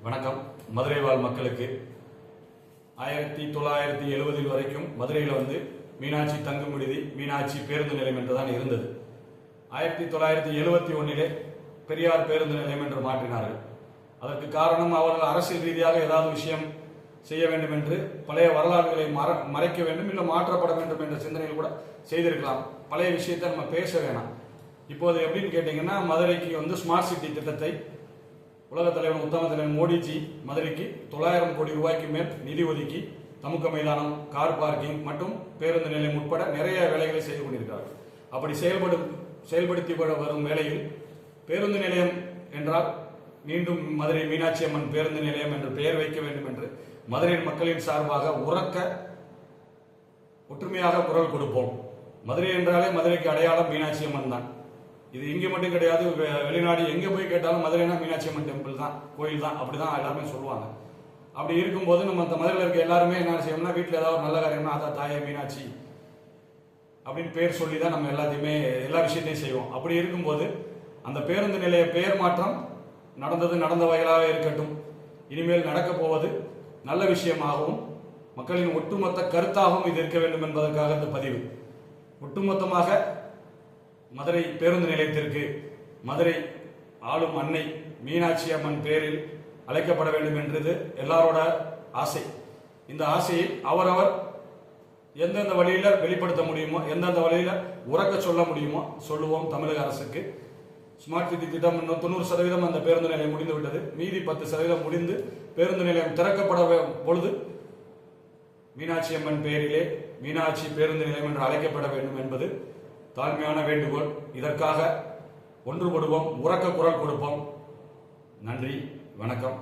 வணக்கம். மதுரை வாழ் மக்களுக்கு 1970 வரைக்கும் மதுரையில் மீனாட்சி தங்கும் விடுதி, மீனாட்சி பேருந்து நிலையம் என்றுதான் இருந்தது. 1971 பெரியார் பேருந்து நிலையம் என்று மாற்றினார்கள். அதற்கு காரணம் அவர்கள் அரசியல் ரீதியாக ஏதாவது விஷயம் செய்ய வேண்டும் என்று பழைய வரலாறுகளை மறைக்க வேண்டும், இல்லை மாற்றப்பட வேண்டும் என்ற சிந்தனையில் கூட செய்திருக்கலாம். பழைய விஷயத்தை நம்ம பேச வேணாம். இப்போது எப்படின்னு கேட்டீங்கன்னா, மதுரைக்கு ஸ்மார்ட் சிட்டி திட்டத்தை உலக தலைவர் உத்தம தலைவர் மோடிஜி மதுரைக்கு 900 கோடி ரூபாய்க்கு மேல் நிதி ஒதுக்கி தமுக்க மைதானம், கார் பார்க்கிங் மற்றும் பேருந்து நிலையம் உட்பட நிறைய வேலைகளை செய்து கொண்டிருக்கிறார்கள். அப்படி செயல்படுத்தி வரும் வேளையில் பேருந்து நிலையம் என்றால் மீண்டும் மதுரை மீனாட்சி அம்மன் பேருந்து நிலையம் என்று பெயர் வைக்க வேண்டும் என்று மதுரை மக்களின் சார்பாக உறக்க ஒற்றுமையாக குரல் கொடுப்போம். மதுரை என்றாலே மதுரைக்கு அடையாளம் மீனாட்சி அம்மன் தான். இது இங்கே மட்டும் கிடையாது, வெளிநாடு எங்கே போய் கேட்டாலும் மதுரைனா மீனாட்சி அம்மன் டெம்பிள் தான், கோயில் தான், அப்படிதான் எல்லாருமே சொல்லுவாங்க. அப்படி இருக்கும்போது நம்ம மதுரையில் இருக்க எல்லாருமே என்ன செய்யணும்னா, வீட்டில் ஏதாவது நல்ல காரியம்னா அதான் தாயே மீனாட்சி அப்படின்னு பேர் சொல்லி தான் நம்ம எல்லாத்தையுமே எல்லா விஷயத்தையும் செய்வோம். அப்படி இருக்கும்போது அந்த பேருந்து நிலைய பெயர் மாற்றம் நடந்த வகையிலாக இருக்கட்டும், இனிமேல் நடக்கப் போவது நல்ல விஷயமாகவும் மக்களின் ஒட்டுமொத்த கருத்தாகவும் இது இருக்க வேண்டும் என்பதற்காக இந்த பதிவு. ஒட்டுமொத்தமாக மதுரை பேருந்து நிலையத்திற்கு மதுரை ஆளும் அன்னை மீனாட்சி அம்மன் பேரில் அழைக்கப்பட வேண்டும் என்றது எல்லாரோட ஆசை. இந்த ஆசையை அவரவர் எந்தெந்த வழியில வெளிப்படுத்த முடியுமோ, எந்தெந்த வழியில உறக்க சொல்ல முடியுமோ சொல்லுவோம். தமிழக அரசுக்கு ஸ்மார்ட் சிட்டி திட்டம் இன்னும் 90% அந்த பேருந்து நிலையம் முடிந்து விட்டது. மீதி 10% முடிந்து பேருந்து நிலையம் திறக்கப்பட பொழுது மீனாட்சி அம்மன் பெயரிலே மீனாட்சி பேருந்து நிலையம் என்று அழைக்கப்பட வேண்டும் என்பது தாழ்மையான வேண்டுகோள். இதற்காக ஒன்றுபடுவோம், உறக்க குரல் கொடுப்போம். நன்றி, வணக்கம்.